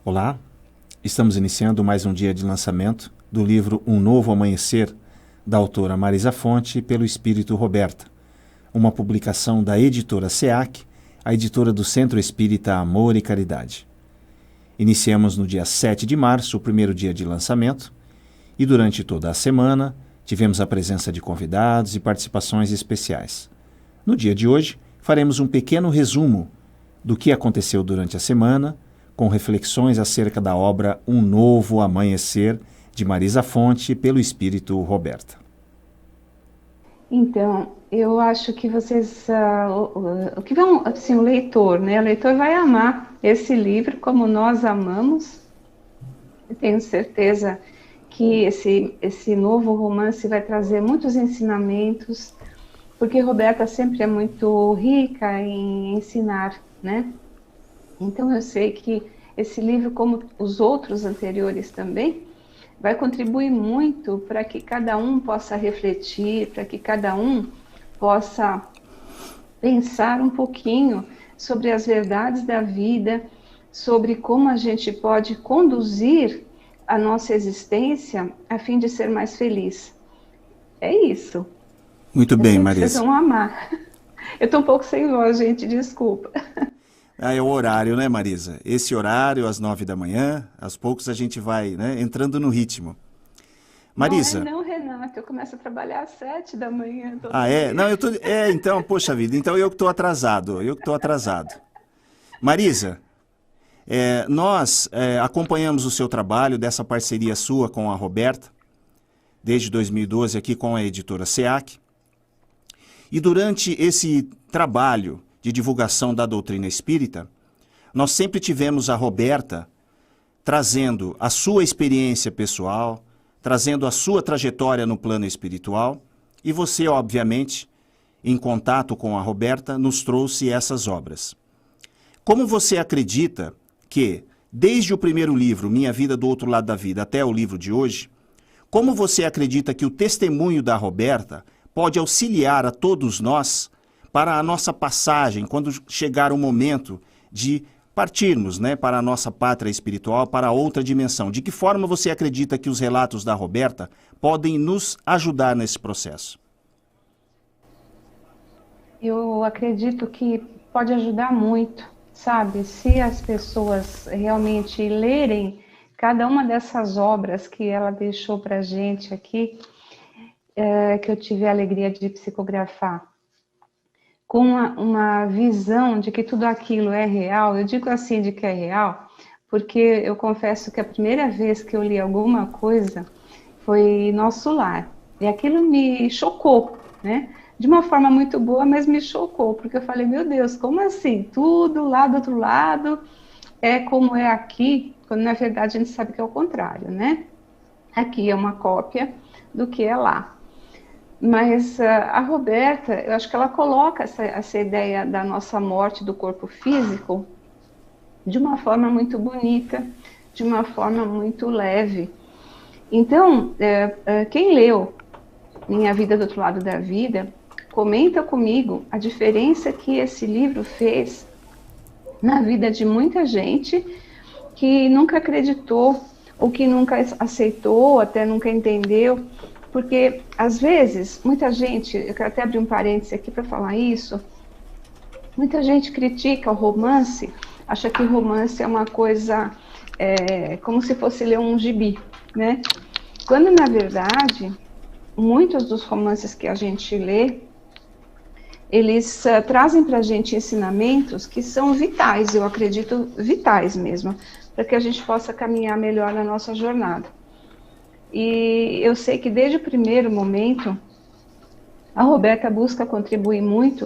Olá, estamos iniciando mais um dia de lançamento do livro Um Novo Amanhecer, da autora Marisa Fonte, pelo Espírito Roberta, uma publicação da editora SEAC, a editora do Centro Espírita Amor e Caridade. Iniciamos no dia 7 de março, o primeiro dia de lançamento, e durante toda a semana tivemos a presença de convidados e participações especiais. No dia de hoje, faremos um pequeno resumo do que aconteceu durante a semana, com reflexões acerca da obra Um Novo Amanhecer, de Marisa Fonte, pelo Espírito Roberta. Então, eu acho que vocês, o que vão, assim, o leitor vai amar esse livro como nós amamos. Eu tenho certeza que esse novo romance vai trazer muitos ensinamentos, porque Roberta sempre é muito rica em ensinar, né? Então eu sei que esse livro, como os outros anteriores também, vai contribuir muito para que cada um possa refletir, para que cada um possa pensar um pouquinho sobre as verdades da vida, sobre como a gente pode conduzir a nossa existência a fim de ser mais feliz. É isso. Muito bem, Marisa. Vocês vão amar. Eu estou um pouco sem voz, gente, desculpa. É o horário, né, Marisa? Esse horário, às 9 da manhã, aos poucos a gente vai, né, entrando no ritmo. Marisa. Não, Renato, eu começo a trabalhar às 7 da manhã. É? Não, então, poxa vida, então eu que estou atrasado, Marisa, nós acompanhamos o seu trabalho, dessa parceria sua com a Roberta, desde 2012 aqui com a editora SEAC, e durante esse trabalho de divulgação da doutrina espírita, nós sempre tivemos a Roberta trazendo a sua experiência pessoal, trazendo a sua trajetória no plano espiritual, e você, obviamente, em contato com a Roberta, nos trouxe essas obras. Como você acredita que, desde o primeiro livro, Minha Vida do Outro Lado da Vida, até o livro de hoje, como você acredita que o testemunho da Roberta pode auxiliar a todos nós para a nossa passagem, quando chegar o momento de partirmos, né, para a nossa pátria espiritual, para outra dimensão? De que forma você acredita que os relatos da Roberta podem nos ajudar nesse processo? Eu acredito que pode ajudar muito, sabe? Se as pessoas realmente lerem cada uma dessas obras que ela deixou para a gente aqui, que eu tive a alegria de psicografar, com uma visão de que tudo aquilo é real. Eu digo assim de que é real, porque eu confesso que a primeira vez que eu li alguma coisa foi Nosso Lar, e aquilo me chocou, né? De uma forma muito boa, mas me chocou, porque eu falei, meu Deus, como assim? Tudo lá do outro lado é como é aqui, quando na verdade a gente sabe que é o contrário, né? Aqui é uma cópia do que é lá. Mas a Roberta, eu acho que ela coloca essa ideia da nossa morte do corpo físico de uma forma muito bonita, de uma forma muito leve. Então, quem leu Minha Vida do Outro Lado da Vida, comenta comigo a diferença que esse livro fez na vida de muita gente que nunca acreditou, ou que nunca aceitou, até nunca entendeu. Porque, às vezes, muita gente, eu quero até abrir um parêntese aqui para falar isso, muita gente critica o romance, acha que romance é uma coisa como se fosse ler um gibi, né? Quando, na verdade, muitos dos romances que a gente lê, eles trazem para a gente ensinamentos que são vitais, eu acredito vitais mesmo, para que a gente possa caminhar melhor na nossa jornada. E eu sei que desde o primeiro momento, a Roberta busca contribuir muito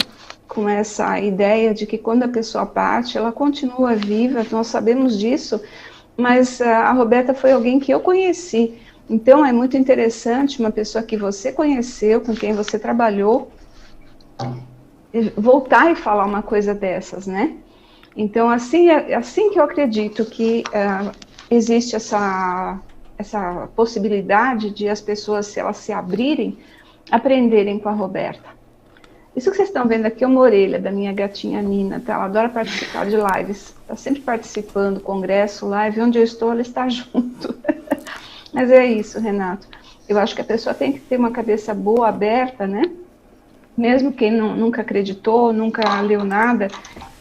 com essa ideia de que quando a pessoa parte, ela continua viva, nós sabemos disso, mas a Roberta foi alguém que eu conheci. Então é muito interessante uma pessoa que você conheceu, com quem você trabalhou, voltar e falar uma coisa dessas, né? Então assim que eu acredito que existe essa possibilidade de as pessoas, se elas se abrirem, aprenderem com a Roberta. Isso que vocês estão vendo aqui é uma orelha da minha gatinha Nina, tá? Ela adora participar de lives, está sempre participando, congresso, live, onde eu estou, ela está junto. Mas é isso, Renato. Eu acho que a pessoa tem que ter uma cabeça boa, aberta, né? Mesmo quem nunca acreditou, nunca leu nada,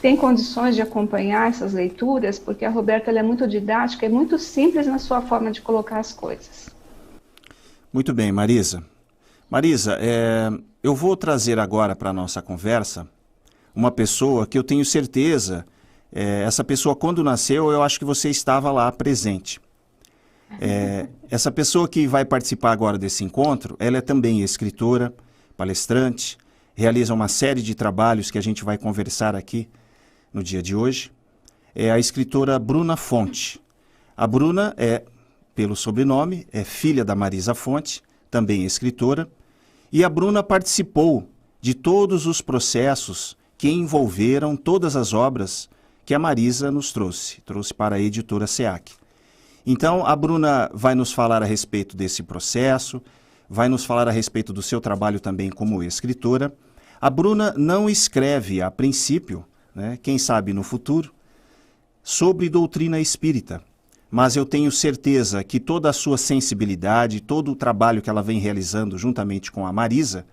tem condições de acompanhar essas leituras, porque a Roberta ela é muito didática, é muito simples na sua forma de colocar as coisas. Muito bem, Marisa. Marisa, eu vou trazer agora para a nossa conversa uma pessoa que eu tenho certeza, essa pessoa quando nasceu, eu acho que você estava lá presente. Essa pessoa que vai participar agora desse encontro, ela é também escritora, palestrante, realiza uma série de trabalhos que a gente vai conversar aqui no dia de hoje. É a escritora Bruna Fonte. A Bruna pelo sobrenome, é filha da Marisa Fonte, também escritora, e a Bruna participou de todos os processos que envolveram todas as obras que a Marisa nos trouxe para a editora SEAC. Então, a Bruna vai nos falar a respeito desse processo, vai nos falar a respeito do seu trabalho também como escritora. A Bruna não escreve, a princípio, né, quem sabe no futuro, sobre doutrina espírita, mas eu tenho certeza que toda a sua sensibilidade, todo o trabalho que ela vem realizando juntamente com a Marisa,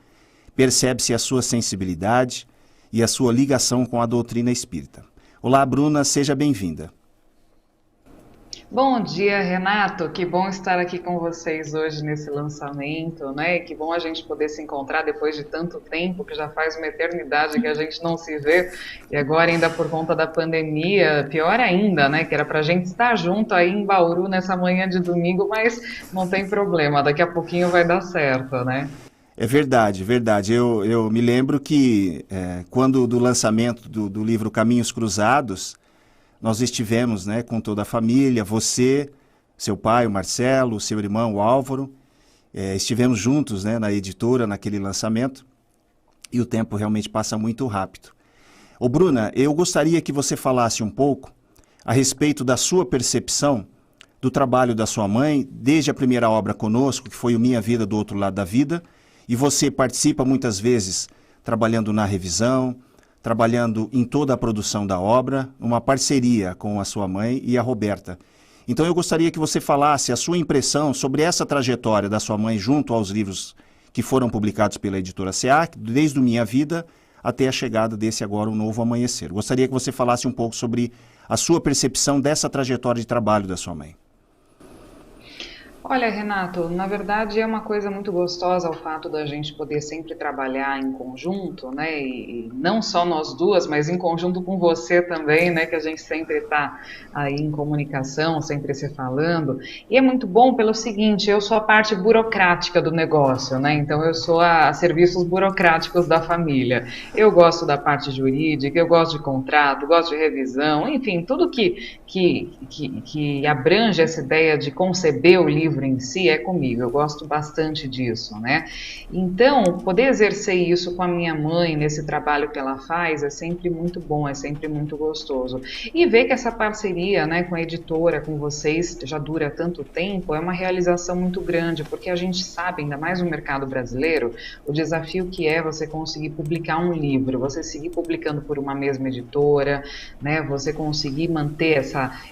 percebe-se a sua sensibilidade e a sua ligação com a doutrina espírita. Olá, Bruna, seja bem-vinda. Bom dia, Renato. Que bom estar aqui com vocês hoje nesse lançamento, né? Que bom a gente poder se encontrar depois de tanto tempo, que já faz uma eternidade que a gente não se vê. E agora, ainda por conta da pandemia, pior ainda, né? Que era pra gente estar junto aí em Bauru nessa manhã de domingo, mas não tem problema, daqui a pouquinho vai dar certo, né? É verdade, verdade. Eu me lembro que quando do lançamento do livro Caminhos Cruzados, nós estivemos, né, com toda a família, você, seu pai, o Marcelo, seu irmão, o Álvaro, estivemos juntos, né, na editora, naquele lançamento, e o tempo realmente passa muito rápido. Ô Bruna, eu gostaria que você falasse um pouco a respeito da sua percepção do trabalho da sua mãe, desde a primeira obra conosco, que foi o Minha Vida do Outro Lado da Vida, e você participa muitas vezes trabalhando na revisão, trabalhando em toda a produção da obra, uma parceria com a sua mãe e a Roberta. Então eu gostaria que você falasse a sua impressão sobre essa trajetória da sua mãe junto aos livros que foram publicados pela editora SEAC, desde o Minha Vida até a chegada desse agora, O Novo Amanhecer. Gostaria que você falasse um pouco sobre a sua percepção dessa trajetória de trabalho da sua mãe. Olha, Renato, na verdade é uma coisa muito gostosa o fato da gente poder sempre trabalhar em conjunto, né? E não só nós duas, mas em conjunto com você também, né? Que a gente sempre está aí em comunicação, sempre se falando. E é muito bom pelo seguinte, eu sou a parte burocrática do negócio, né? Então eu sou a serviços burocráticos da família. Eu gosto da parte jurídica, eu gosto de contrato, gosto de revisão, enfim, tudo que abrange essa ideia de conceber o livro em si é comigo, eu gosto bastante disso, né? Então, poder exercer isso com a minha mãe, nesse trabalho que ela faz, é sempre muito bom, é sempre muito gostoso. E ver que essa parceria, né, com a editora, com vocês, já dura tanto tempo, é uma realização muito grande, porque a gente sabe, ainda mais no mercado brasileiro, o desafio que é você conseguir publicar um livro, você seguir publicando por uma mesma editora, né, você conseguir manter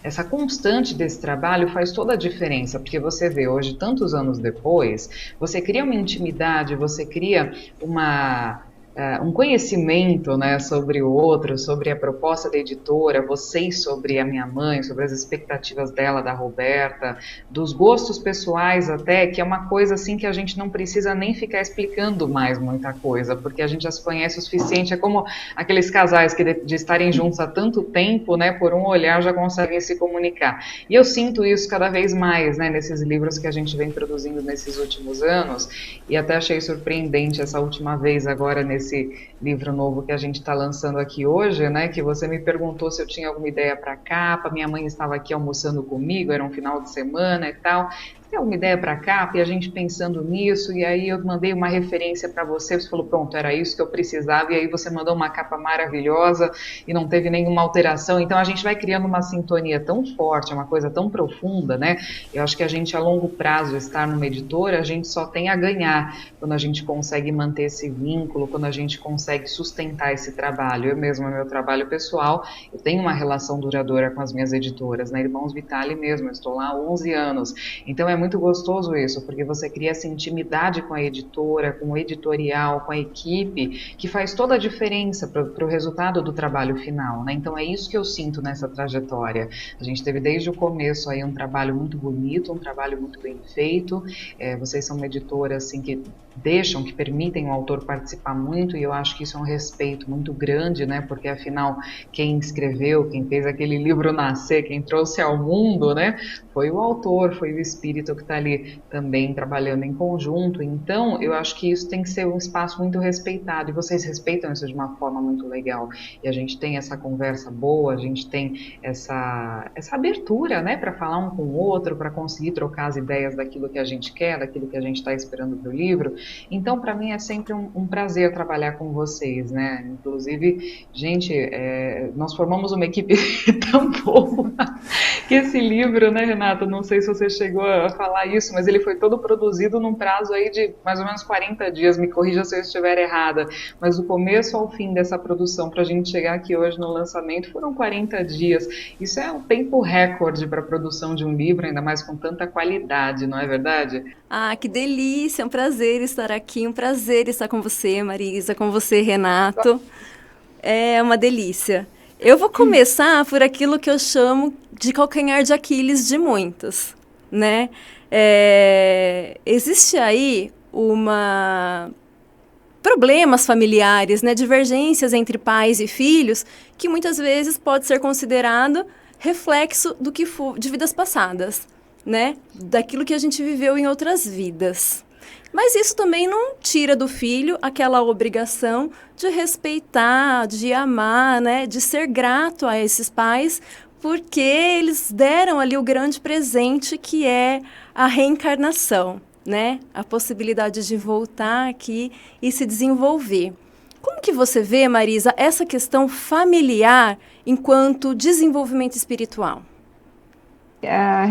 essa constante desse trabalho faz toda a diferença, porque você vê hoje, tantos anos depois, você cria uma intimidade, você cria um conhecimento, né, sobre o outro, sobre a proposta da editora, vocês sobre a minha mãe, sobre as expectativas dela, da Roberta, dos gostos pessoais até, que é uma coisa assim que a gente não precisa nem ficar explicando mais muita coisa, porque a gente já se conhece o suficiente, é como aqueles casais que de estarem juntos há tanto tempo, né, por um olhar já conseguem se comunicar. E eu sinto isso cada vez mais, né, nesses livros que a gente vem produzindo nesses últimos anos, e até achei surpreendente essa última vez agora nesse livro novo que a gente está lançando aqui hoje, né, que você me perguntou se eu tinha alguma ideia para capa, minha mãe estava aqui almoçando comigo, era um final de semana e tal. ter uma ideia para capa, e a gente pensando nisso, e aí eu mandei uma referência para você, você falou, pronto, era isso que eu precisava, e aí você mandou uma capa maravilhosa, e não teve nenhuma alteração, então a gente vai criando uma sintonia tão forte, uma coisa tão profunda, né? Eu acho que a gente, a longo prazo, estar numa editora, a gente só tem a ganhar quando a gente consegue manter esse vínculo, quando a gente consegue sustentar esse trabalho. Eu mesma, meu trabalho pessoal, eu tenho uma relação duradoura com as minhas editoras, né? Irmãos Vitale mesmo, eu estou lá há 11 anos. Então é muito gostoso isso, porque você cria essa intimidade com a editora, com o editorial, com a equipe, que faz toda a diferença para o resultado do trabalho final, né? Então é isso que eu sinto nessa trajetória. A gente teve desde o começo aí um trabalho muito bonito, um trabalho muito bem feito. Vocês são uma editora assim que deixam, que permitem o autor participar muito, e eu acho que isso é um respeito muito grande, né? Porque afinal quem escreveu, quem fez aquele livro nascer, quem trouxe ao mundo, né? Foi o autor, foi o espírito que está ali também trabalhando em conjunto. Então eu acho que isso tem que ser um espaço muito respeitado, e vocês respeitam isso de uma forma muito legal, e a gente tem essa conversa boa, a gente tem essa abertura, né, para falar um com o outro, para conseguir trocar as ideias daquilo que a gente quer, daquilo que a gente está esperando para o livro. Então, para mim é sempre um prazer trabalhar com vocês, né? Inclusive, gente, nós formamos uma equipe tão boa que esse livro, né, Renata? Não sei se você chegou a falar isso, mas ele foi todo produzido num prazo aí de mais ou menos 40 dias. Me corrija se eu estiver errada, mas do começo ao fim dessa produção, para a gente chegar aqui hoje no lançamento, foram 40 dias. Isso é um tempo recorde para a produção de um livro, ainda mais com tanta qualidade, não é verdade? Ah, que delícia, é um prazer estar aqui, um prazer estar com você, Marisa, com você, Renato. É uma delícia. Eu vou começar por aquilo que eu chamo de calcanhar de Aquiles de muitos, né? Existe aí problemas familiares, né? Divergências entre pais e filhos, que muitas vezes pode ser considerado reflexo do que de vidas passadas, né? Daquilo que a gente viveu em outras vidas. Mas isso também não tira do filho aquela obrigação de respeitar, de amar, né? De ser grato a esses pais, porque eles deram ali o grande presente que é a reencarnação, né? A possibilidade de voltar aqui e se desenvolver. Como que você vê, Marisa, essa questão familiar enquanto desenvolvimento espiritual?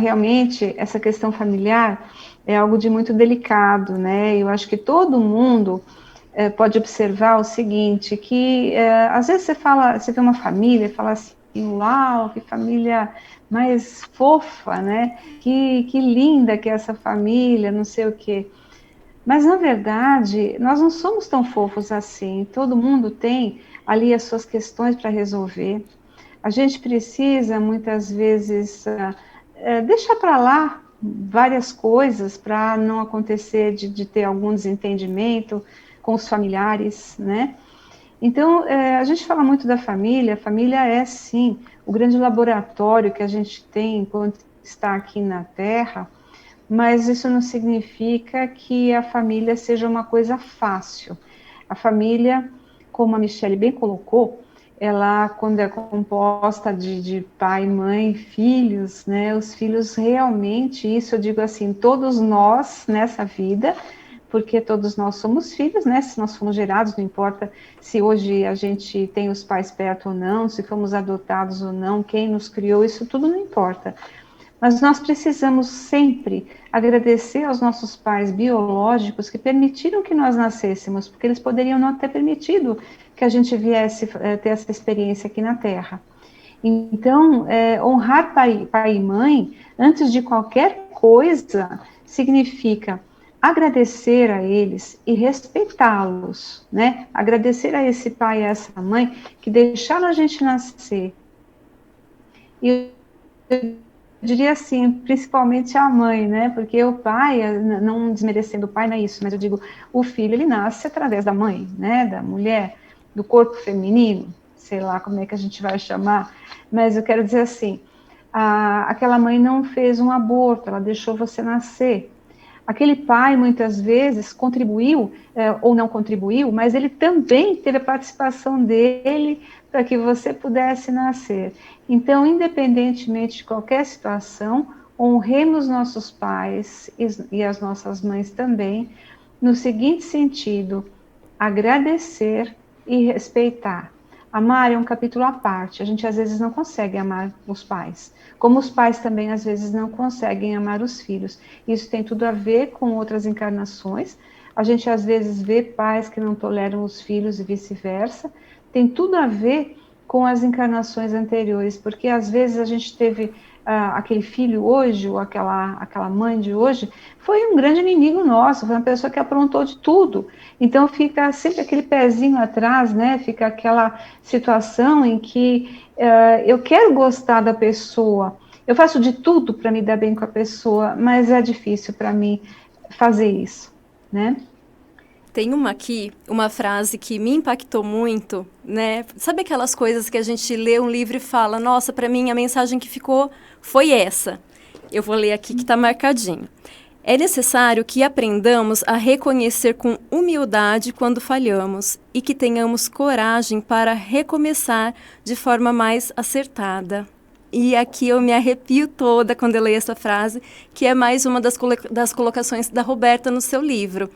Realmente, essa questão familiar é algo de muito delicado, né? Eu acho que todo mundo pode observar o seguinte, que às vezes você vê uma família e fala assim, uau, que família mais fofa, né? Que linda que é essa família, não sei o quê. Mas, na verdade, nós não somos tão fofos assim. Todo mundo tem ali as suas questões para resolver. A gente precisa, muitas vezes, deixar para lá várias coisas para não acontecer de ter algum desentendimento com os familiares, né? Então, a gente fala muito da família. A família é, sim, o grande laboratório que a gente tem enquanto está aqui na Terra, mas isso não significa que a família seja uma coisa fácil. A família, como a Michele bem colocou, ela, quando é composta de pai, mãe, filhos, né, os filhos realmente, isso eu digo assim, todos nós nessa vida, porque todos nós somos filhos, né, se nós fomos gerados, não importa se hoje a gente tem os pais perto ou não, se fomos adotados ou não, quem nos criou, isso tudo não importa. Mas nós precisamos sempre agradecer aos nossos pais biológicos que permitiram que nós nascêssemos, porque eles poderiam não ter permitido que a gente viesse ter essa experiência aqui na Terra. Então, honrar pai e mãe, antes de qualquer coisa, significa agradecer a eles e respeitá-los, né? Agradecer a esse pai e a essa mãe que deixaram a gente nascer. E eu diria assim, principalmente a mãe, né? Porque o pai, não desmerecendo o pai, não é isso, mas eu digo, o filho, ele nasce através da mãe, né? Da mulher, do corpo feminino, sei lá como é que a gente vai chamar, mas eu quero dizer assim, aquela mãe não fez um aborto, ela deixou você nascer. Aquele pai, muitas vezes, contribuiu, ou não contribuiu, mas ele também teve a participação dele para que você pudesse nascer. Então, independentemente de qualquer situação, honremos nossos pais e as nossas mães também, no seguinte sentido: agradecer e respeitar. Amar é um capítulo à parte, a gente às vezes não consegue amar os pais, como os pais também às vezes não conseguem amar os filhos. Isso tem tudo a ver com outras encarnações, a gente às vezes vê pais que não toleram os filhos e vice-versa, tem tudo a ver com as encarnações anteriores, porque às vezes a gente teve aquele filho hoje, ou aquela mãe de hoje, foi um grande inimigo nosso, foi uma pessoa que aprontou de tudo. Então fica sempre aquele pezinho atrás, né? Fica aquela situação em que eu quero gostar da pessoa, eu faço de tudo para me dar bem com a pessoa, mas é difícil para mim fazer isso, né? Tem uma frase que me impactou muito, né? Sabe aquelas coisas que a gente lê um livro e fala, nossa, para mim a mensagem que ficou foi essa. Eu vou ler aqui que está marcadinho. É necessário que aprendamos a reconhecer com humildade quando falhamos e que tenhamos coragem para recomeçar de forma mais acertada. E aqui eu me arrepio toda quando eu leio essa frase, que é mais uma das colocações da Roberta no seu livro.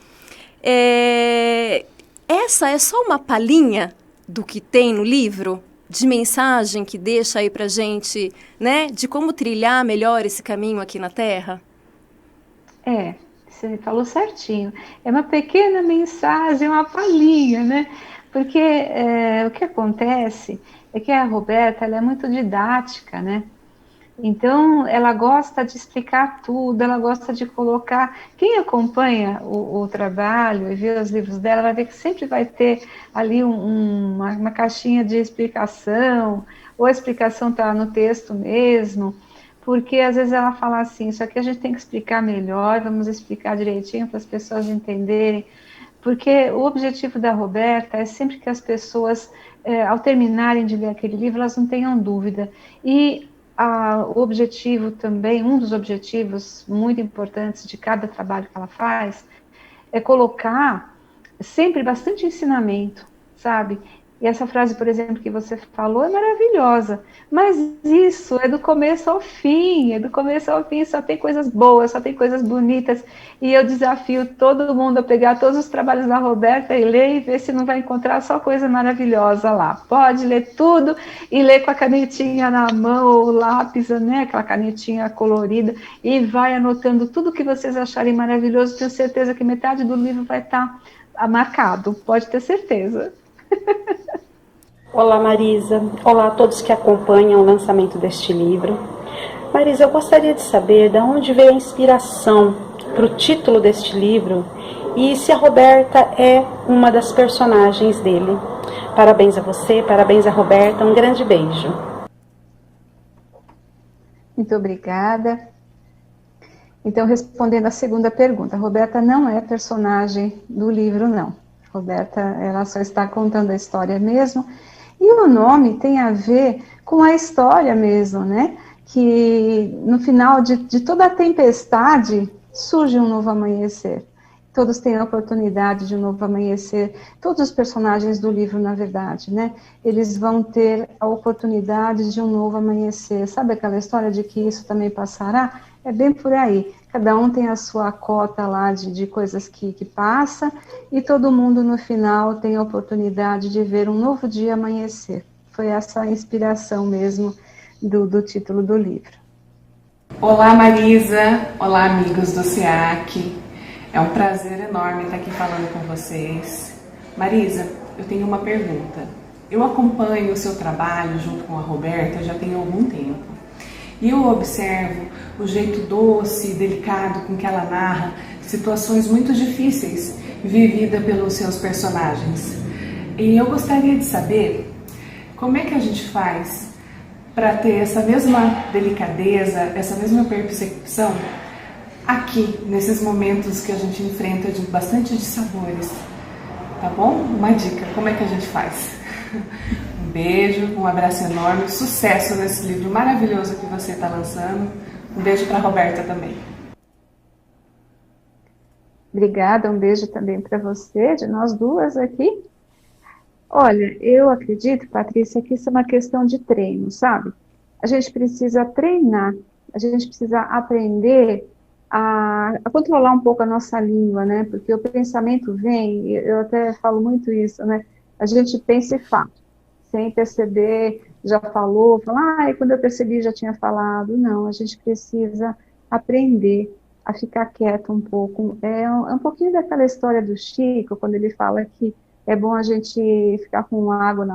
Essa é só uma palhinha do que tem no livro, de mensagem que deixa aí pra gente, né, de como trilhar melhor esse caminho aqui na Terra? Você falou certinho. É uma pequena mensagem, uma palhinha, né? Porque o que acontece é que a Roberta, ela é muito didática, né? Então, ela gosta de explicar tudo, ela gosta de colocar... Quem acompanha o trabalho e vê os livros dela, vai ver que sempre vai ter ali uma caixinha de explicação, ou a explicação está no texto mesmo, porque às vezes ela fala assim, isso aqui a gente tem que explicar melhor, vamos explicar direitinho para as pessoas entenderem, porque o objetivo da Roberta é sempre que as pessoas, ao terminarem de ler aquele livro, elas não tenham dúvida. E o objetivo também, um dos objetivos muito importantes de cada trabalho que ela faz, é colocar sempre bastante ensinamento, sabe? E essa frase, por exemplo, que você falou é maravilhosa, mas isso é do começo ao fim, só tem coisas boas, só tem coisas bonitas, e eu desafio todo mundo a pegar todos os trabalhos da Roberta e ler e ver se não vai encontrar só coisa maravilhosa lá. Pode ler tudo e ler com a canetinha na mão, ou lápis, né, aquela canetinha colorida, e vai anotando tudo que vocês acharem maravilhoso. Tenho certeza que metade do livro vai estar marcado, pode ter certeza. Olá, Marisa. Olá a todos que acompanham o lançamento deste livro. Marisa, eu gostaria de saber de onde veio a inspiração para o título deste livro e se a Roberta é uma das personagens dele. Parabéns a você, parabéns a Roberta, um grande beijo. Muito obrigada. Então, respondendo à segunda pergunta, a Roberta não é personagem do livro, não. Roberta, ela só está contando a história mesmo, e o nome tem a ver com a história mesmo, né? Que no final de toda a tempestade surge um novo amanhecer. Todos têm a oportunidade de um novo amanhecer, todos os personagens do livro, na verdade, né? Eles vão ter a oportunidade de um novo amanhecer. Sabe aquela história de que isso também passará? É bem por aí. Cada um tem a sua cota lá de coisas que passa, e todo mundo no final tem a oportunidade de ver um novo dia amanhecer. Foi essa a inspiração mesmo do título do livro. Olá, Marisa. Olá, amigos do SEAC. É um prazer enorme estar aqui falando com vocês. Marisa, eu tenho uma pergunta. Eu acompanho o seu trabalho junto com a Roberta já tem algum tempo. E eu observo o jeito doce e delicado com que ela narra situações muito difíceis vividas pelos seus personagens. E eu gostaria de saber como é que a gente faz para ter essa mesma delicadeza, essa mesma percepção aqui, nesses momentos que a gente enfrenta de bastante dissabores. Tá bom? Uma dica, como é que a gente faz? Um beijo, um abraço enorme, sucesso nesse livro maravilhoso que você está lançando. Um beijo para a Roberta também. Obrigada, um beijo também para você, de nós duas aqui. Olha, eu acredito, Patrícia, que isso é uma questão de treino, sabe? A gente precisa treinar a gente precisa aprender a controlar um pouco a nossa língua, né? Porque o pensamento vem, eu até falo muito isso, né? A gente pensa e fala, sem perceber, já falou, fala, quando eu percebi já tinha falado. Não, a gente precisa aprender a ficar quieto um pouco. É um pouquinho daquela história do Chico, quando ele fala que é bom a gente ficar com água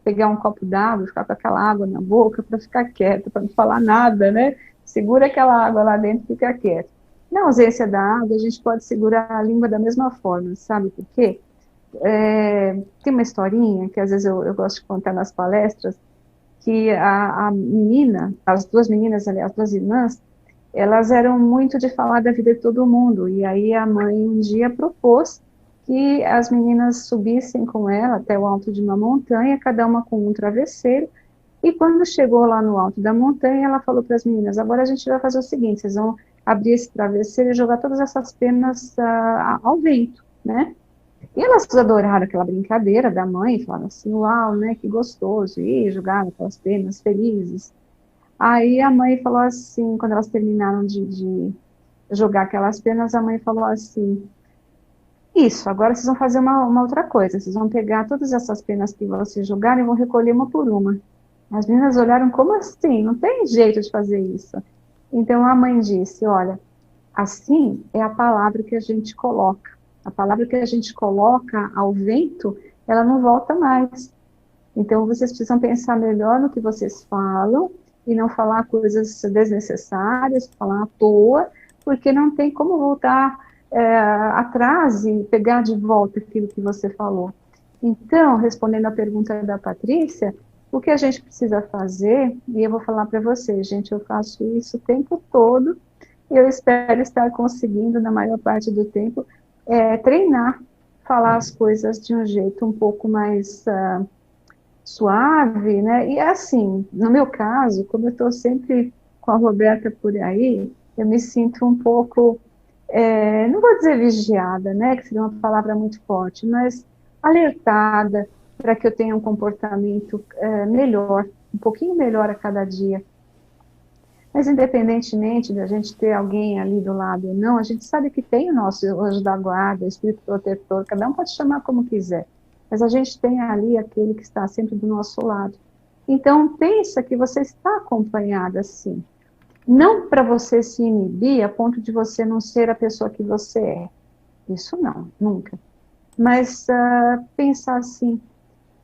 pegar um copo d'água, ficar com aquela água na boca para ficar quieto, para não falar nada, né? Segura aquela água lá dentro e fica quieto. Na ausência da água, a gente pode segurar a língua da mesma forma, sabe por quê? Tem uma historinha que às vezes eu gosto de contar nas palestras, que a menina, as duas meninas, aliás, as duas irmãs, elas eram muito de falar da vida de todo mundo, e aí a mãe um dia propôs que as meninas subissem com ela até o alto de uma montanha, cada uma com um travesseiro, e quando chegou lá no alto da montanha, ela falou para as meninas, agora a gente vai fazer o seguinte, vocês vão abrir esse travesseiro e jogar todas essas penas ao vento, né? E elas adoraram aquela brincadeira da mãe, falaram assim, uau, né, que gostoso, e jogaram aquelas penas felizes. Aí a mãe falou assim, quando elas terminaram de jogar aquelas penas, a mãe falou assim, isso, agora vocês vão fazer uma outra coisa, vocês vão pegar todas essas penas que vocês jogaram e vão recolher uma por uma. As meninas olharam, como assim? Não tem jeito de fazer isso. Então a mãe disse, olha, assim é a palavra que a gente coloca. A palavra que a gente coloca ao vento, ela não volta mais. Então vocês precisam pensar melhor no que vocês falam e não falar coisas desnecessárias, falar à toa, porque não tem como voltar atrás e pegar de volta aquilo que você falou. Então, respondendo à pergunta da Patrícia, o que a gente precisa fazer, e eu vou falar para vocês, gente, eu faço isso o tempo todo, e eu espero estar conseguindo, na maior parte do tempo, treinar, falar as coisas de um jeito um pouco mais suave, né? E assim, no meu caso, como eu estou sempre com a Roberta por aí, eu me sinto um pouco, não vou dizer vigiada, né? Que seria uma palavra muito forte, mas alertada para que eu tenha um comportamento melhor, um pouquinho melhor a cada dia. Mas independentemente da gente ter alguém ali do lado ou não, a gente sabe que tem o nosso anjo da guarda, o espírito protetor, cada um pode chamar como quiser, mas a gente tem ali aquele que está sempre do nosso lado. Então, pensa que você está acompanhada, sim. Não para você se inibir a ponto de você não ser a pessoa que você é. Isso não, nunca. Mas pensar assim,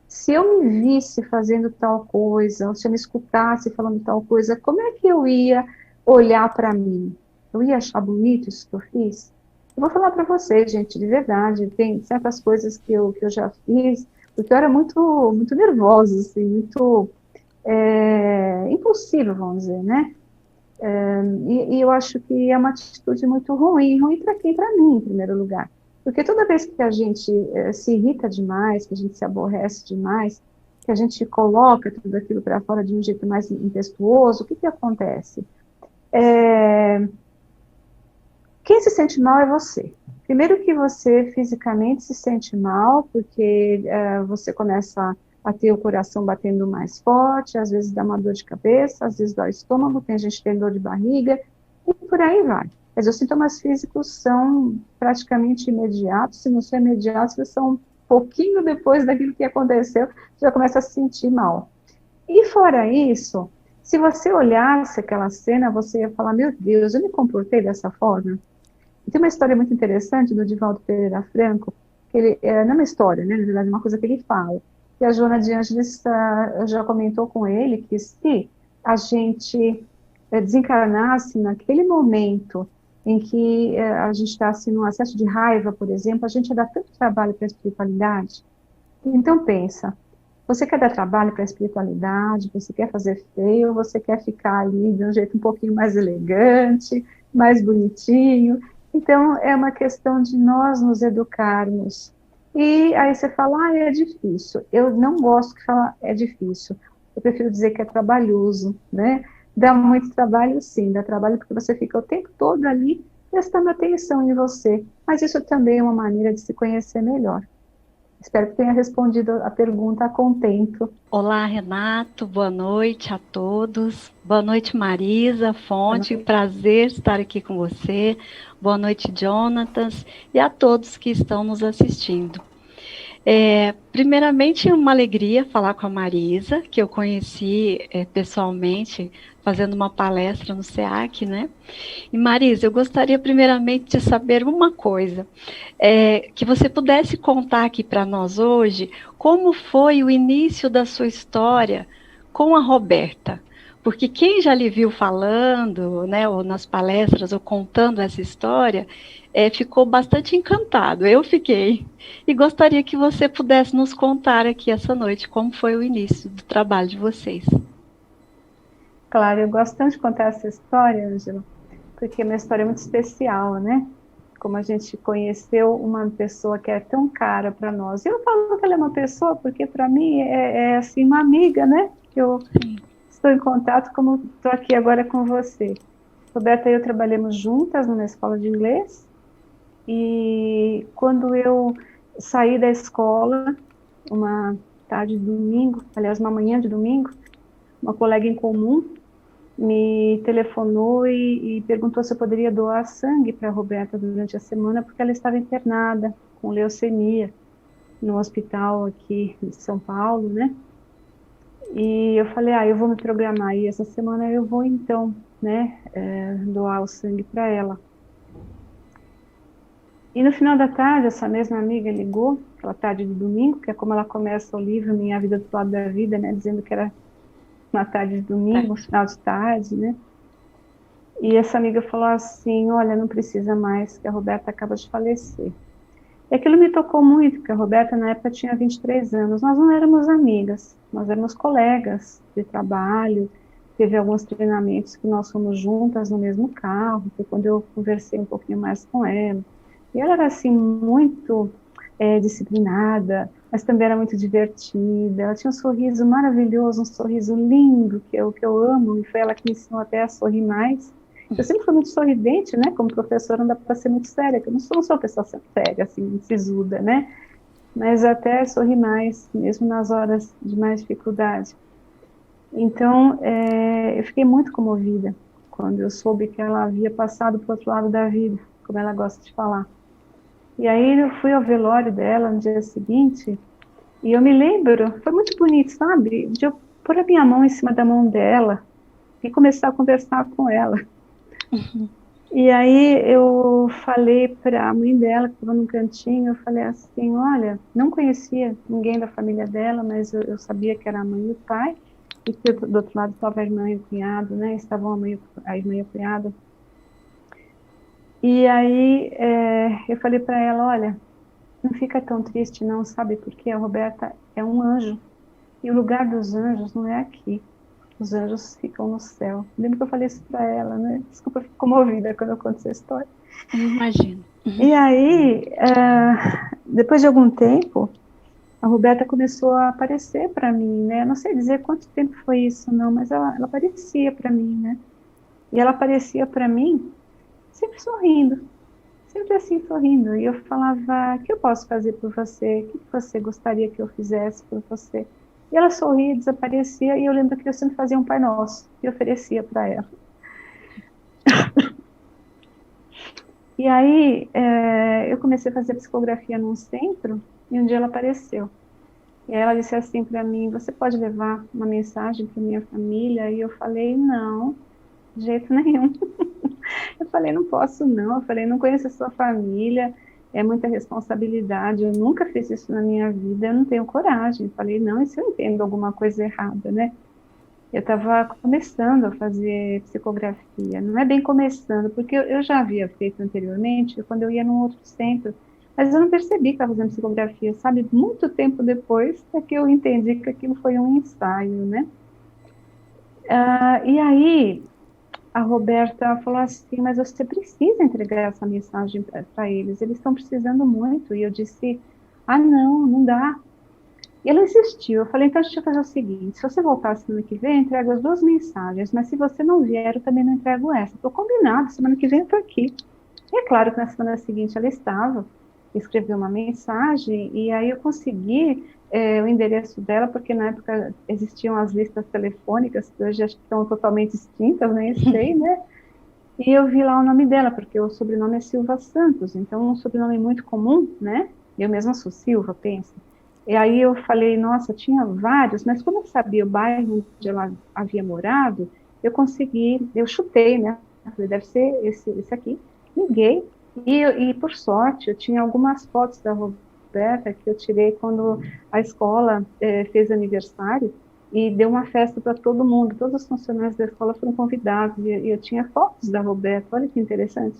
se eu me visse fazendo tal coisa, ou se eu me escutasse falando tal coisa, como é que eu ia olhar para mim? Eu ia achar bonito isso que eu fiz? Eu vou falar para vocês, gente, de verdade, tem certas coisas que eu já fiz, porque eu era muito, muito nervosa, assim, muito impulsiva, vamos dizer, né? E eu acho que é uma atitude muito ruim para quem? Para mim, em primeiro lugar. Porque toda vez que a gente se irrita demais, que a gente se aborrece demais, que a gente coloca tudo aquilo para fora de um jeito mais impetuoso, o que acontece? Quem se sente mal é você. Primeiro que você fisicamente se sente mal, porque você começa a ter o coração batendo mais forte, às vezes dá uma dor de cabeça, às vezes dói o estômago, tem gente que tem dor de barriga, e por aí vai. Mas os sintomas físicos são praticamente imediatos, se não são imediatos, são um pouquinho depois daquilo que aconteceu, você já começa a se sentir mal. E fora isso, se você olhasse aquela cena, você ia falar, meu Deus, eu me comportei dessa forma? E tem uma história muito interessante do Divaldo Pereira Franco, que ele, não é uma história, né, na verdade é uma coisa que ele fala, que a Joana de Ângeles já comentou com ele, que se a gente desencarnasse naquele momento em que a gente está assim, num acesso de raiva, por exemplo, a gente ia dar tanto trabalho para a espiritualidade. Então pensa, você quer dar trabalho para a espiritualidade, você quer fazer feio, ou você quer ficar ali de um jeito um pouquinho mais elegante, mais bonitinho. Então é uma questão de nós nos educarmos. E aí você fala, é difícil. Eu não gosto de falar é difícil. Eu prefiro dizer que é trabalhoso, né? Dá muito trabalho, sim, dá trabalho porque você fica o tempo todo ali prestando atenção em você, mas isso também é uma maneira de se conhecer melhor. Espero que tenha respondido a pergunta a contento. Olá, Renato, boa noite a todos. Boa noite, Marisa Fonte, prazer estar aqui com você. Boa noite, Jonatas, e a todos que estão nos assistindo. Primeiramente, uma alegria falar com a Marisa, que eu conheci pessoalmente, fazendo uma palestra no SEAC, né? E Marisa, eu gostaria primeiramente de saber uma coisa, que você pudesse contar aqui para nós hoje, como foi o início da sua história com a Roberta. Porque quem já lhe viu falando, né, ou nas palestras, ou contando essa história, ficou bastante encantado. Eu fiquei. E gostaria que você pudesse nos contar aqui essa noite como foi o início do trabalho de vocês. Claro, eu gosto tanto de contar essa história, Ângela, porque é uma história muito especial, né? Como a gente conheceu uma pessoa que é tão cara para nós. Eu falo que ela é uma pessoa porque para mim é assim uma amiga, né? Que eu estou em contato como estou aqui agora com você. Roberta e eu trabalhamos juntas numa escola de inglês e quando eu saí da escola, uma tarde de domingo, aliás, uma manhã de domingo, uma colega em comum me telefonou e perguntou se eu poderia doar sangue para a Roberta durante a semana, porque ela estava internada com leucemia no hospital aqui de São Paulo, né? E eu falei, eu vou me programar, e essa semana eu vou então, né, doar o sangue para ela. E no final da tarde, essa mesma amiga ligou, aquela tarde de domingo, que é como ela começa o livro Minha Vida do Lado da Vida, né, dizendo que era uma tarde de domingo, final de tarde, né? E essa amiga falou assim, olha, não precisa mais, que a Roberta acaba de falecer. E aquilo me tocou muito, porque a Roberta na época tinha 23 anos, nós não éramos amigas, nós éramos colegas de trabalho, teve alguns treinamentos que nós fomos juntas no mesmo carro, foi quando eu conversei um pouquinho mais com ela. E ela era assim, muito disciplinada, mas também era muito divertida, ela tinha um sorriso maravilhoso, um sorriso lindo, que eu amo, e foi ela que me ensinou até a sorrir mais. Eu sempre fui muito sorridente, né, como professora não dá para ser muito séria, que eu não sou uma pessoa séria, assim, sisuda, né, mas até sorrir mais, mesmo nas horas de mais dificuldade. Então, eu fiquei muito comovida quando eu soube que ela havia passado para o outro lado da vida, como ela gosta de falar. E aí eu fui ao velório dela no dia seguinte, e eu me lembro, foi muito bonito, sabe, de eu pôr a minha mão em cima da mão dela e começar a conversar com ela. E aí eu falei para a mãe dela, que estava num cantinho, eu falei assim, olha, não conhecia ninguém da família dela, mas eu sabia que era a mãe e o pai, e que do outro lado estava a irmã e o cunhado, né, estavam a irmã e o cunhado. E aí eu falei para ela, olha, não fica tão triste não, sabe, porque a Roberta é um anjo, e o lugar dos anjos não é aqui, os anjos ficam no céu. Lembro que eu falei isso para ela, né, desculpa, eu fico comovida quando eu conto essa história. Imagino. E aí, depois de algum tempo, a Roberta começou a aparecer para mim, né, não sei dizer quanto tempo foi isso não, mas ela aparecia para mim, né, e ela aparecia para mim sempre sorrindo, sempre assim sorrindo, e eu falava, o que eu posso fazer por você, o que você gostaria que eu fizesse por você, e ela sorria, desaparecia, e eu lembro que eu sempre fazia um Pai Nosso, e oferecia para ela. E aí, eu comecei a fazer psicografia num centro, e um dia ela apareceu, e ela disse assim para mim, você pode levar uma mensagem para minha família? E eu falei, não, de jeito nenhum. Eu falei, não posso não, eu falei, não conheço a sua família, é muita responsabilidade, eu nunca fiz isso na minha vida, eu não tenho coragem. Eu falei, não, e se eu entendo alguma coisa errada, né? Eu estava começando a fazer psicografia, não é bem começando, porque eu já havia feito anteriormente, quando eu ia num outro centro, mas eu não percebi que estava fazendo psicografia, sabe? Muito tempo depois é que eu entendi que aquilo foi um ensaio, né? E aí, a Roberta falou assim, mas você precisa entregar essa mensagem para eles estão precisando muito. E eu disse, não dá. E ela insistiu, eu falei, então a gente vai fazer o seguinte, se você voltar semana que vem, eu entrego as 2 mensagens, mas se você não vier, eu também não entrego essa. Estou combinado, semana que vem eu estou aqui. E é claro que na semana seguinte ela estava, escrever uma mensagem, e aí eu consegui o endereço dela, porque na época existiam as listas telefônicas, que hoje acho que estão totalmente extintas, nem sei, né? E eu vi lá o nome dela, porque o sobrenome é Silva Santos, então um sobrenome muito comum, né? Eu mesma sou Silva, pensa. E aí eu falei, nossa, tinha vários, mas como eu sabia o bairro onde ela havia morado, eu chutei, né? Falei, deve ser esse aqui. Liguei, e por sorte, eu tinha algumas fotos da Roberta que eu tirei quando a escola fez aniversário, e deu uma festa para todo mundo, todos os funcionários da escola foram convidados, e eu tinha fotos da Roberta, olha que interessante.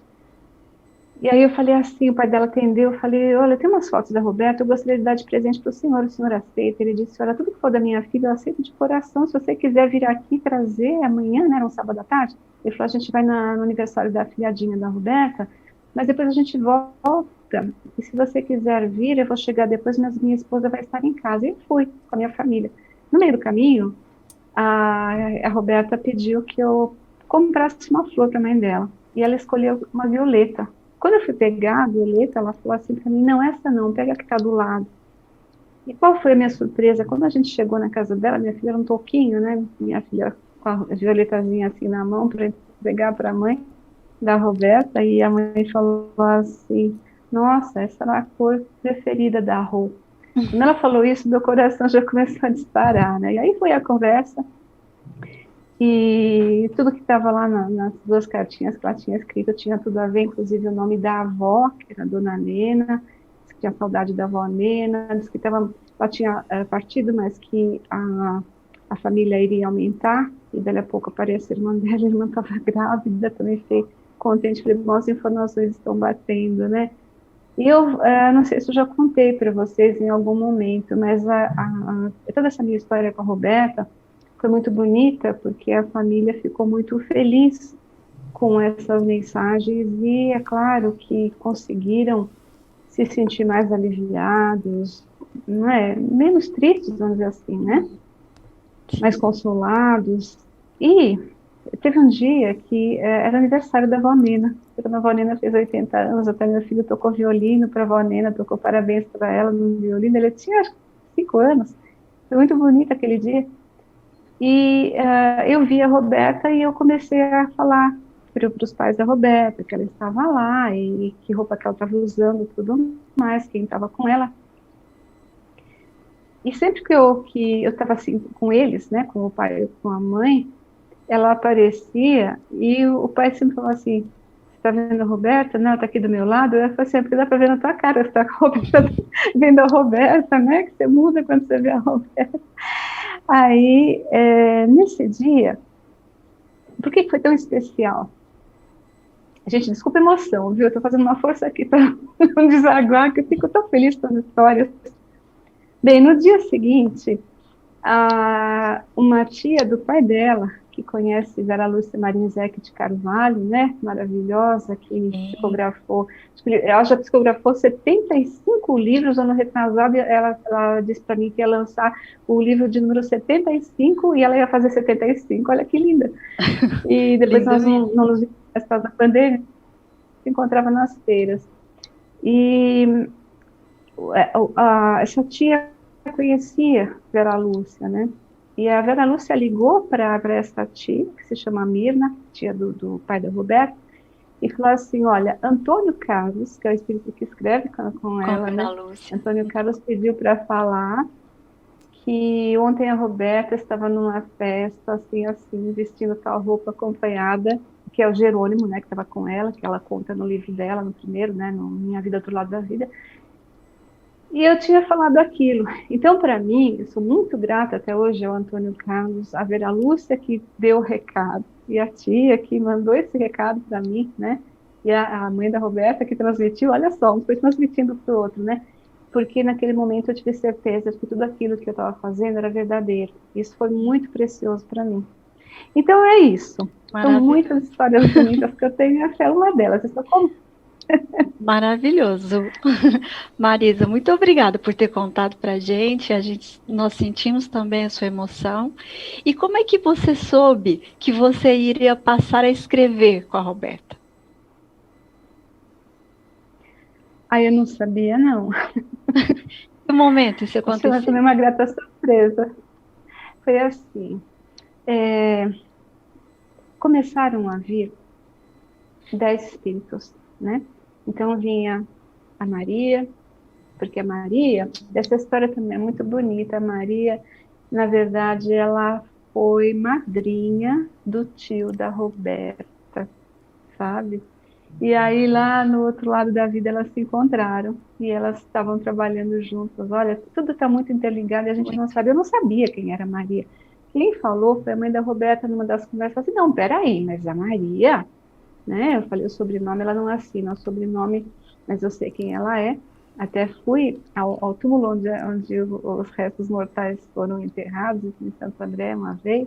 E aí eu falei assim, o pai dela atendeu, eu falei, olha, tem umas fotos da Roberta, eu gostaria de dar de presente para o senhor aceita? Ele disse, olha, tudo que for da minha filha, eu aceito de coração, se você quiser vir aqui trazer amanhã, né, era um sábado à tarde, ele falou, a gente vai no aniversário da filhadinha da Roberta, mas depois a gente volta, e se você quiser vir, eu vou chegar depois, mas minha esposa vai estar em casa. E eu fui com a minha família. No meio do caminho, a Roberta pediu que eu comprasse uma flor para a mãe dela, e ela escolheu uma violeta. Quando eu fui pegar a violeta, ela falou assim para mim, não, essa não, pega a que está do lado. E qual foi a minha surpresa? Quando a gente chegou na casa dela, minha filha era um toquinho, né? Minha filha com a violetazinha assim na mão para pegar para a mãe da Roberta, e a mãe falou assim, nossa, essa era a cor preferida da Rô. Quando ela falou isso, meu coração já começou a disparar, né? E aí foi a conversa, e tudo que estava lá nas duas cartinhas que ela tinha escrito tinha tudo a ver, inclusive o nome da avó, que era a Dona Nena, disse que tinha saudade da avó Nena, disse que ela tinha partido, mas que a família iria aumentar, e daí a pouco apareceu a irmã dela, a irmã estava grávida, também fiquei contente, falei, bom, as informações estão batendo, né? E eu não sei se eu já contei para vocês em algum momento, mas toda essa minha história com a Roberta foi muito bonita, porque a família ficou muito feliz com essas mensagens, e é claro que conseguiram se sentir mais aliviados, não é? Menos tristes, vamos dizer assim, né? Mais consolados. E teve um dia que era aniversário da avó Nena. Quando a avó Nena fez 80 anos, até meu filho tocou violino para a avó Nena, tocou parabéns para ela no violino. Ele tinha, acho que 5 anos. Foi muito bonito aquele dia. E eu vi a Roberta e eu comecei a falar para os pais da Roberta que ela estava lá e que roupa que ela estava usando, tudo mais, quem estava com ela. E sempre que eu estava assim com eles, né, com o pai e com a mãe, ela aparecia e o pai sempre falava assim, você está vendo a Roberta? Não, ela está aqui do meu lado. Eu falei assim, porque dá para ver na tua cara, você está vendo a Roberta, né, que você muda quando você vê a Roberta. Aí, nesse dia, por que foi tão especial? Gente, desculpa a emoção, viu? Eu estou fazendo uma força aqui para não desaguar, que eu fico tão feliz com as histórias. Bem, no dia seguinte, uma tia do pai dela, que conhece Vera Lúcia Marinzec de Carvalho, né, maravilhosa, que psicografou, ela já psicografou 75 livros, ano retrasado, ela disse para mim que ia lançar o livro de número 75 e ela ia fazer 75, olha que linda. E depois nós não nos vimos por causa da pandemia, se encontrava nas feiras. E essa tia conhecia Vera Lúcia, né? E a Vera Lúcia ligou para essa tia, que se chama Mirna, tia do pai da Roberta, e falou assim, olha, Antônio Carlos, que é o espírito que escreve com ela, né? Antônio Carlos pediu para falar que ontem a Roberta estava numa festa, assim, vestindo tal roupa acompanhada, que é o Jerônimo, né, que estava com ela, que ela conta no livro dela, no primeiro, né, no Minha Vida do Outro Lado da Vida. E eu tinha falado aquilo. Então, para mim, eu sou muito grata até hoje ao Antônio Carlos, a Vera Lúcia que deu o recado, e a tia que mandou esse recado para mim, né? E a mãe da Roberta que transmitiu, olha só, um foi transmitindo para o outro, né? Porque naquele momento eu tive certeza de que tudo aquilo que eu estava fazendo era verdadeiro. Isso foi muito precioso para mim. Então é isso. São muitas histórias bonitas que eu tenho, essa é uma delas. Eu sou como Maravilhoso. Marisa, muito obrigada por ter contado para a gente. Nós sentimos também a sua emoção. E como é que você soube que você iria passar a escrever com a Roberta? Aí eu não sabia, não. Que momento isso Isso aconteceu? foi uma grata surpresa. Foi assim, começaram a vir 10 espíritos, né? Então vinha a Maria, porque a Maria, essa história também é muito bonita. A Maria, na verdade, ela foi madrinha do tio da Roberta, sabe? E aí lá no outro lado da vida elas se encontraram e elas estavam trabalhando juntas. Olha, tudo está muito interligado e a gente não sabe. Eu não sabia quem era a Maria. Quem falou foi a mãe da Roberta numa das conversas. Assim, não, peraí, mas a Maria, né? Eu falei o sobrenome, ela não assina o sobrenome, mas eu sei quem ela é. Até fui ao túmulo onde os restos mortais foram enterrados, em Santo André, uma vez.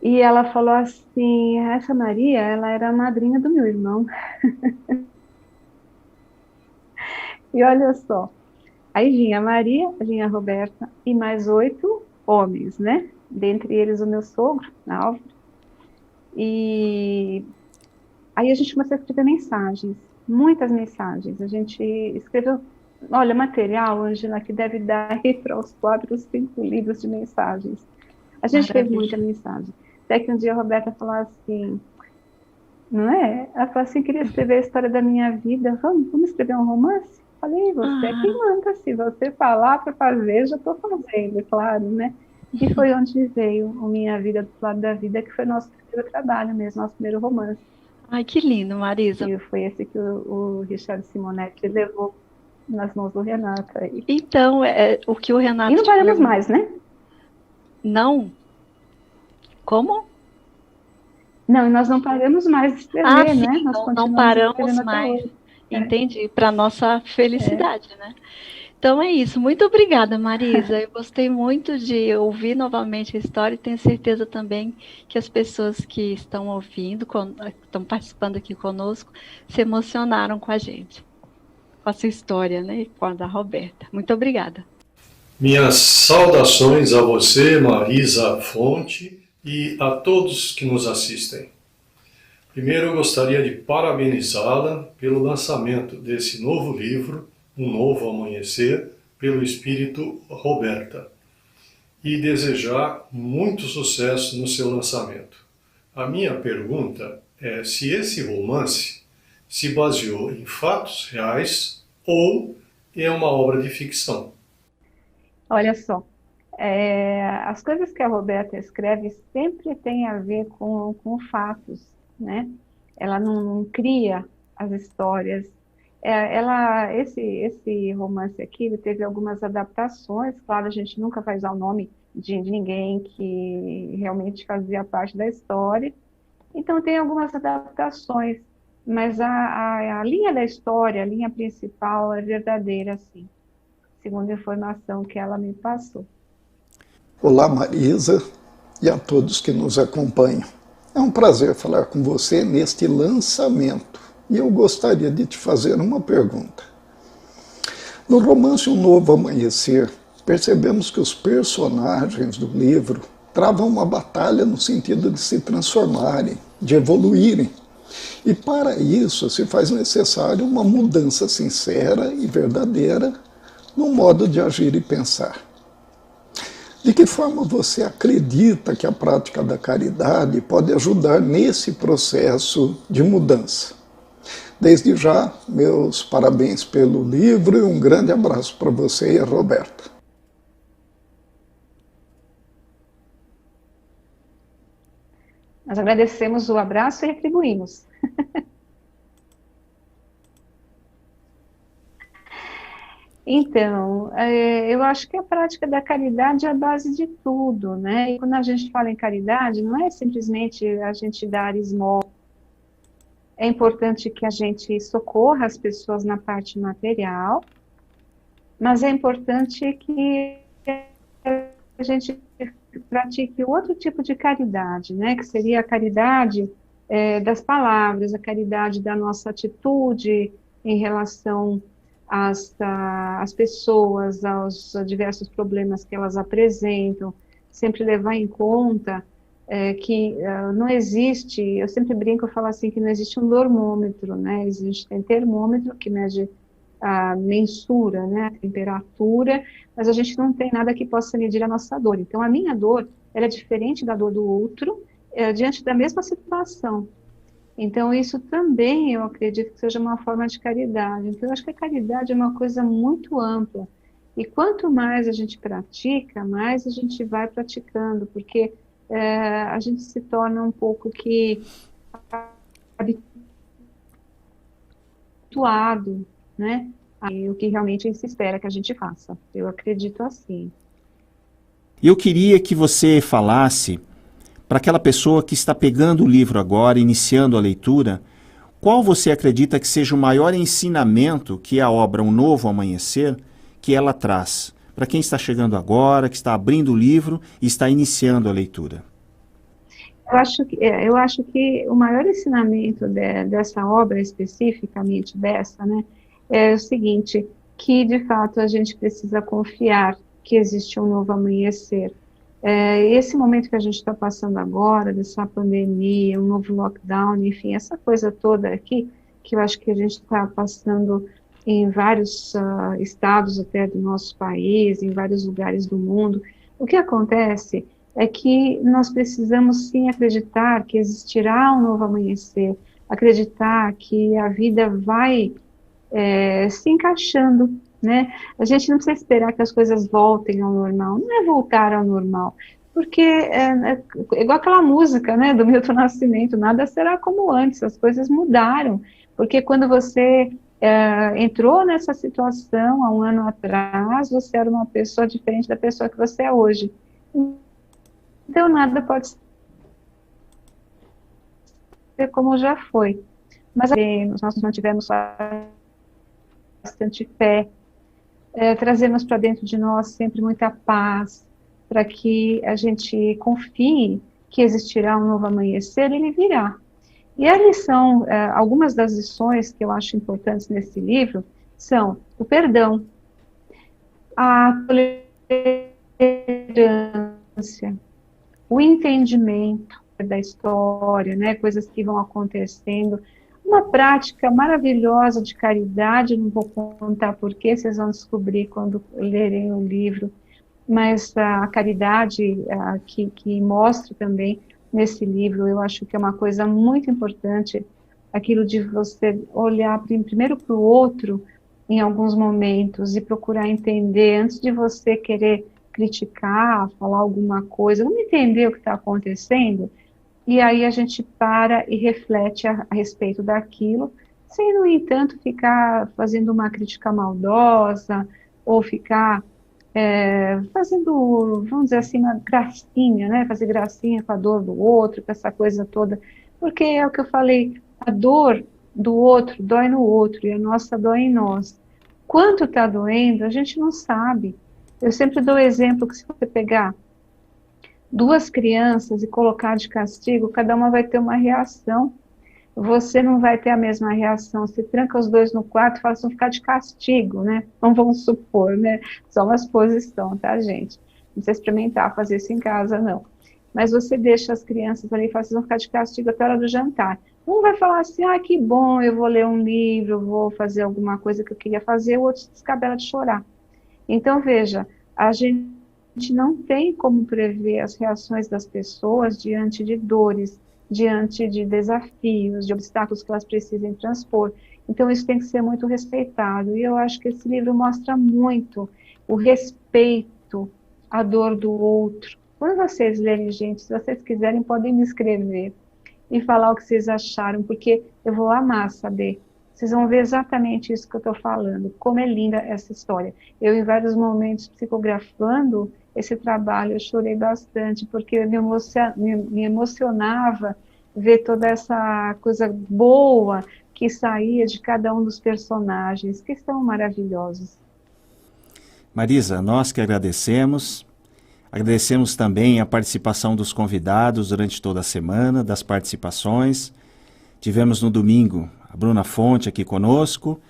E ela falou assim, essa Maria, ela era a madrinha do meu irmão. E olha só, aí vinha a Maria, vinha a Roberta e mais 8 homens, né? Dentre eles o meu sogro, Álvaro. E aí a gente começou a escrever mensagens, muitas mensagens. A gente escreveu, olha, material, Angela, que deve dar aí para os 4 ou 5 livros de mensagens. A gente fez muita mensagem. Até que um dia a Roberta falou assim, não é? Ela falou assim, queria escrever a história da minha vida, vamos escrever um romance? Falei, você é quem manda, se você falar para fazer, já estou fazendo, claro, né? E foi onde veio a Minha Vida do Lado da Vida, que foi nosso primeiro trabalho mesmo, nosso primeiro romance. Ai, que lindo, Marisa. E foi esse que o Richard Simonetti levou nas mãos do Renato aí. Então, o que o Renato... E não paramos mais, né? Não? Como? Não, e nós não paramos mais de escrever, sim, né? Nós não paramos mais. Entendi, para nossa felicidade, né? Então é isso. Muito obrigada, Marisa. Eu gostei muito de ouvir novamente a história e tenho certeza também que as pessoas que estão ouvindo, estão participando aqui conosco, se emocionaram com a gente, com a sua história, né? Com a da Roberta. Muito obrigada. Minhas saudações a você, Marisa Fonte, e a todos que nos assistem. Primeiro, eu gostaria de parabenizá-la pelo lançamento desse novo livro, Um Novo Amanhecer, pelo Espírito Roberta, e desejar muito sucesso no seu lançamento. A minha pergunta é se esse romance se baseou em fatos reais ou é uma obra de ficção. Olha só, as coisas que a Roberta escreve sempre têm a ver com fatos, né? Ela não cria as histórias. Esse romance aqui, ele teve algumas adaptações. Claro, a gente nunca vai usar o nome de ninguém que realmente fazia parte da história. Então, tem algumas adaptações, mas a linha da história, a linha principal é verdadeira, sim, segundo a informação que ela me passou. Olá, Marisa, e a todos que nos acompanham. É um prazer falar com você neste lançamento. E eu gostaria de te fazer uma pergunta. No romance Um Novo Amanhecer, percebemos que os personagens do livro travam uma batalha no sentido de se transformarem, de evoluírem. E para isso se faz necessário uma mudança sincera e verdadeira no modo de agir e pensar. De que forma você acredita que a prática da caridade pode ajudar nesse processo de mudança? Desde já, meus parabéns pelo livro e um grande abraço para você e a Roberta. Nós agradecemos o abraço e retribuímos. Então, eu acho que a prática da caridade é a base de tudo, né? E quando a gente fala em caridade, não é simplesmente a gente dar esmola. É importante que a gente socorra as pessoas na parte material, mas é importante que a gente pratique outro tipo de caridade, né? Que seria a caridade das palavras, a caridade da nossa atitude em relação às pessoas, aos diversos problemas que elas apresentam, sempre levar em conta que não existe, eu sempre brinco, eu falo assim, que não existe um normômetro, né? Existe um termômetro que mede mensura, né, a temperatura, mas a gente não tem nada que possa medir a nossa dor. Então, a minha dor, ela é diferente da dor do outro, diante da mesma situação. Então, isso também, eu acredito que seja uma forma de caridade. Então, eu acho que a caridade é uma coisa muito ampla. E quanto mais a gente pratica, mais a gente vai praticando, porque a gente se torna um pouco que habituado, né? Aí, o que realmente se espera que a gente faça. Eu acredito assim. Eu queria que você falasse para aquela pessoa que está pegando o livro agora, iniciando a leitura, qual você acredita que seja o maior ensinamento que a obra Um Novo Amanhecer, que ela traz? Para quem está chegando agora, que está abrindo o livro e está iniciando a leitura. Eu acho que o maior ensinamento dessa obra, especificamente dessa, né, é o seguinte, que de fato a gente precisa confiar que existe um novo amanhecer. Esse momento que a gente está passando agora, dessa pandemia, um novo lockdown, enfim, essa coisa toda aqui, que eu acho que a gente está passando em vários estados até do nosso país, em vários lugares do mundo, o que acontece é que nós precisamos sim acreditar que existirá um novo amanhecer, acreditar que a vida vai se encaixando, né? A gente não precisa esperar que as coisas voltem ao normal, não é voltar ao normal, porque é igual aquela música, né, do Milton Nascimento, nada será como antes, as coisas mudaram, porque quando você entrou nessa situação há um ano atrás, você era uma pessoa diferente da pessoa que você é hoje. Então nada pode ser como já foi. Mas nós mantivemos bastante fé, trazemos para dentro de nós sempre muita paz, para que a gente confie que existirá um novo amanhecer, ele virá. E a lição, algumas das lições que eu acho importantes nesse livro são o perdão, a tolerância, o entendimento da história, né, coisas que vão acontecendo, uma prática maravilhosa de caridade, não vou contar porquê, vocês vão descobrir quando lerem o livro, mas a caridade que mostra também nesse livro, eu acho que é uma coisa muito importante, aquilo de você olhar primeiro para o outro em alguns momentos e procurar entender, antes de você querer criticar, falar alguma coisa, vamos entender o que está acontecendo, e aí a gente para e reflete a respeito daquilo, sem, no entanto, ficar fazendo uma crítica maldosa, ou ficar fazendo, vamos dizer assim, uma gracinha, né, fazer gracinha com a dor do outro, com essa coisa toda, porque é o que eu falei, a dor do outro dói no outro, e a nossa dói em nós. Quanto está doendo, a gente não sabe. Eu sempre dou o exemplo que se você pegar duas crianças e colocar de castigo, cada uma vai ter uma reação. Você não vai ter a mesma reação. Você tranca os dois no quarto e fala assim, vão ficar de castigo, né? Não vamos supor, né? Só uma suposição, tá, gente? Não precisa experimentar fazer isso em casa, não. Mas você deixa as crianças ali e fala, vocês vão ficar de castigo até a hora do jantar. Um vai falar assim, que bom, eu vou ler um livro, eu vou fazer alguma coisa que eu queria fazer, o outro se descabela de chorar. Então, veja, a gente não tem como prever as reações das pessoas diante de dores, diante de desafios, de obstáculos que elas precisem transpor. Então, isso tem que ser muito respeitado. E eu acho que esse livro mostra muito o respeito à dor do outro. Quando vocês lerem, gente, se vocês quiserem, podem me escrever e falar o que vocês acharam, porque eu vou amar saber. Vocês vão ver exatamente isso que eu estou falando, como é linda essa história. Eu, em vários momentos, psicografando esse trabalho, eu chorei bastante, porque me emocionava ver toda essa coisa boa que saía de cada um dos personagens, que são maravilhosos. Marisa, nós que agradecemos também a participação dos convidados durante toda a semana, das participações. Tivemos no domingo a Bruna Fonte aqui conosco,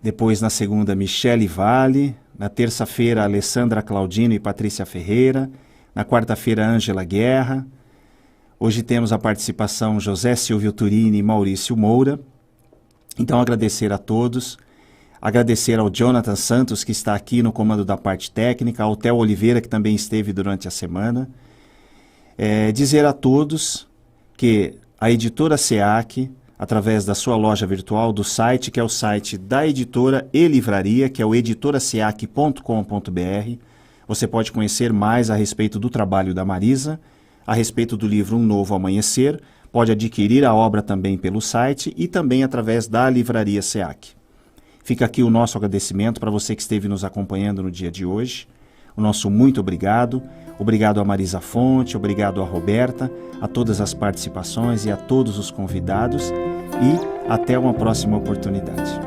depois na segunda Michele Vale, na terça-feira Alessandra Claudino e Patrícia Ferreira, na quarta-feira Ângela Guerra. Hoje temos a participação José Silvio Turini e Maurício Moura. Então agradecer a todos, Agradecer ao Jonathan Santos, que está aqui no comando da parte técnica, ao Theo Oliveira, que também esteve durante a semana. Dizer a todos que a editora SEAC, através da sua loja virtual, do site, que é o site da editora e livraria, que é o editoraseac.com.br, você pode conhecer mais a respeito do trabalho da Marisa, a respeito do livro Um Novo Amanhecer, pode adquirir a obra também pelo site e também através da livraria SEAC. Fica aqui o nosso agradecimento para você que esteve nos acompanhando no dia de hoje. O nosso muito obrigado. Obrigado a Marisa Fonte, obrigado a Roberta, a todas as participações e a todos os convidados. E até uma próxima oportunidade.